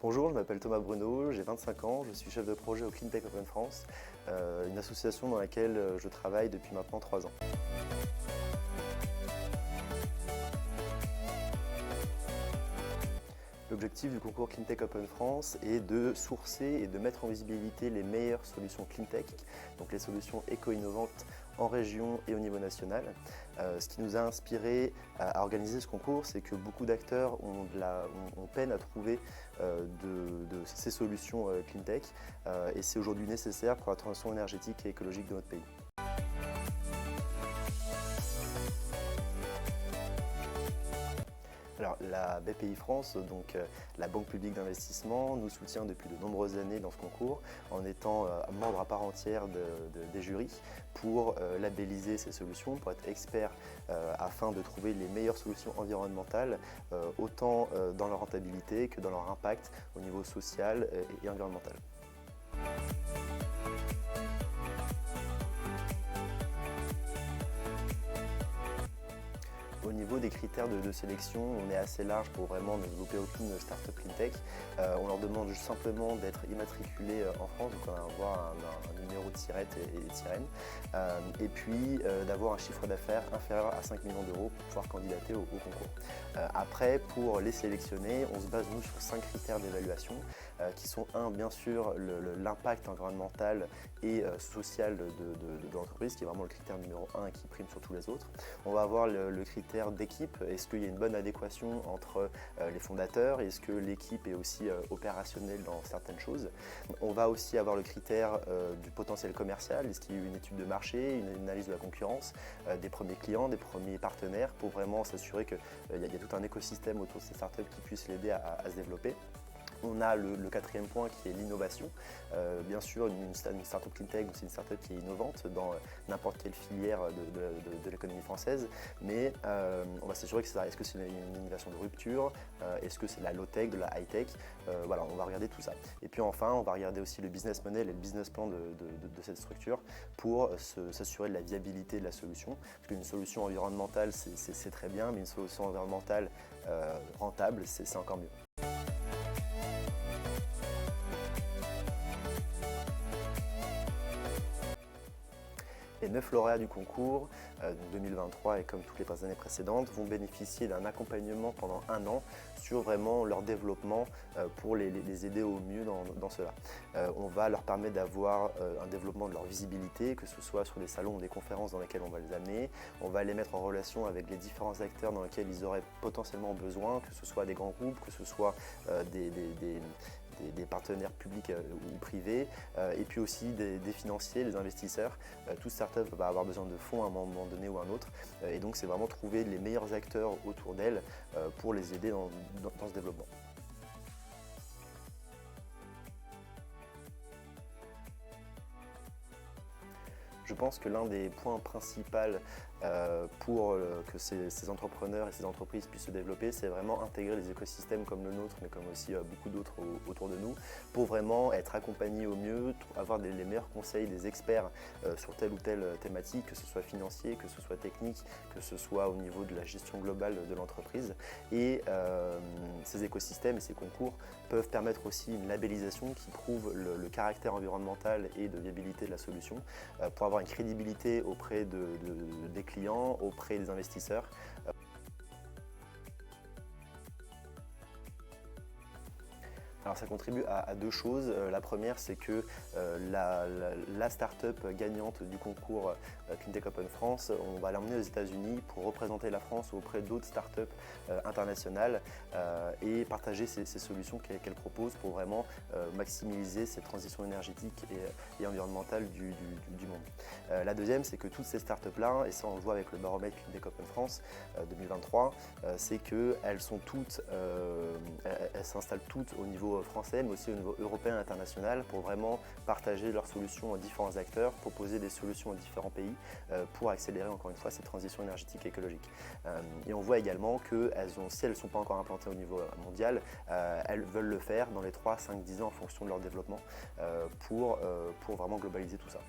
Bonjour, je m'appelle Thomas Bruno, j'ai 25 ans, je suis chef de projet au Cleantech Open France, une association dans laquelle je travaille depuis maintenant 3 ans. L'objectif du concours Cleantech Open France est de sourcer et de mettre en visibilité les meilleures solutions Cleantech, donc les solutions éco-innovantes en région et au niveau national. Ce qui nous a inspiré à organiser ce concours, c'est que beaucoup d'acteurs ont peine à trouver ces solutions Cleantech et c'est aujourd'hui nécessaire pour la transition énergétique et écologique de notre pays. Alors, la BPI France, donc la Banque publique d'investissement, nous soutient depuis de nombreuses années dans ce concours en étant membre à part entière des jurys pour labelliser ces solutions, pour être expert afin de trouver les meilleures solutions environnementales, autant dans leur rentabilité que dans leur impact au niveau social et environnemental. Au niveau des critères de sélection, on est assez large pour vraiment ne développer aucune start-up Cleantech. On leur demande juste simplement d'être immatriculé en France, donc on va avoir un numéro de SIRET et de sirène, et puis d'avoir un chiffre d'affaires inférieur à 5 millions d'euros pour pouvoir candidater au concours. Après, pour les sélectionner, on se base nous sur 5 critères d'évaluation qui sont bien sûr l'impact environnemental et social de l'entreprise, qui est vraiment le critère numéro 1 qui prime sur tous les autres. On va avoir le critère d'équipe, est-ce qu'il y a une bonne adéquation entre les fondateurs, est-ce que l'équipe est aussi opérationnelle dans certaines choses. On va aussi avoir le critère du potentiel commercial, est-ce qu'il y a une étude de marché, une analyse de la concurrence, des premiers clients, des premiers partenaires, pour vraiment s'assurer qu'il y a tout un écosystème autour de ces startups qui puisse l'aider à se développer. On a le quatrième point qui est l'innovation. Bien sûr, une startup Cleantech, c'est une startup qui est innovante dans n'importe quelle filière de l'économie française, mais on va s'assurer que est-ce que c'est une innovation de rupture, est-ce que c'est de la low-tech, de la high-tech, voilà, on va regarder tout ça. Et puis enfin, on va regarder aussi le business model et le business plan de cette structure pour s'assurer de la viabilité de la solution. Parce qu'une solution environnementale, c'est très bien, mais une solution environnementale rentable, c'est encore mieux. Les 9 lauréats du concours 2023 et comme toutes les années précédentes vont bénéficier d'un accompagnement pendant 1 an sur vraiment leur développement pour les aider au mieux dans cela. On va leur permettre d'avoir un développement de leur visibilité, que ce soit sur les salons ou des conférences dans lesquelles on va les amener. On va les mettre en relation avec les différents acteurs dans lesquels ils auraient potentiellement besoin, que ce soit des grands groupes, que ce soit des partenaires publics ou privés, et puis aussi des financiers, des investisseurs. Toute startup va avoir besoin de fonds à un moment donné ou à un autre, et donc c'est vraiment trouver les meilleurs acteurs autour d'elle pour les aider dans ce développement. Je pense que l'un des points principaux pour que ces entrepreneurs et ces entreprises puissent se développer, c'est vraiment intégrer les écosystèmes comme le nôtre, mais comme aussi beaucoup d'autres autour de nous, pour vraiment être accompagnés au mieux, avoir les meilleurs conseils des experts sur telle ou telle thématique, que ce soit financier, que ce soit technique, que ce soit au niveau de la gestion globale de l'entreprise. Et ces écosystèmes et ces concours peuvent permettre aussi une labellisation qui prouve le caractère environnemental et de viabilité de la solution pour avoir une crédibilité auprès des clients, auprès des investisseurs. Alors ça contribue à 2 choses. La première, c'est que la start-up gagnante du concours Cleantech Open France, on va l'emmener aux États-Unis pour représenter la France auprès d'autres start-up internationales et partager ces solutions qu'elle propose pour vraiment maximiser cette transition énergétique et environnementale du monde. La deuxième, c'est que toutes ces start-up-là, et ça on le voit avec le baromètre Cleantech Open France 2023, c'est qu'elles elles s'installent toutes au niveau français, mais aussi au niveau européen et international pour vraiment partager leurs solutions aux différents acteurs, proposer des solutions aux différents pays pour accélérer encore une fois cette transition énergétique et écologique. Et on voit également que si elles ne sont pas encore implantées au niveau mondial, elles veulent le faire dans les 3, 5, 10 ans en fonction de leur développement pour vraiment globaliser tout ça.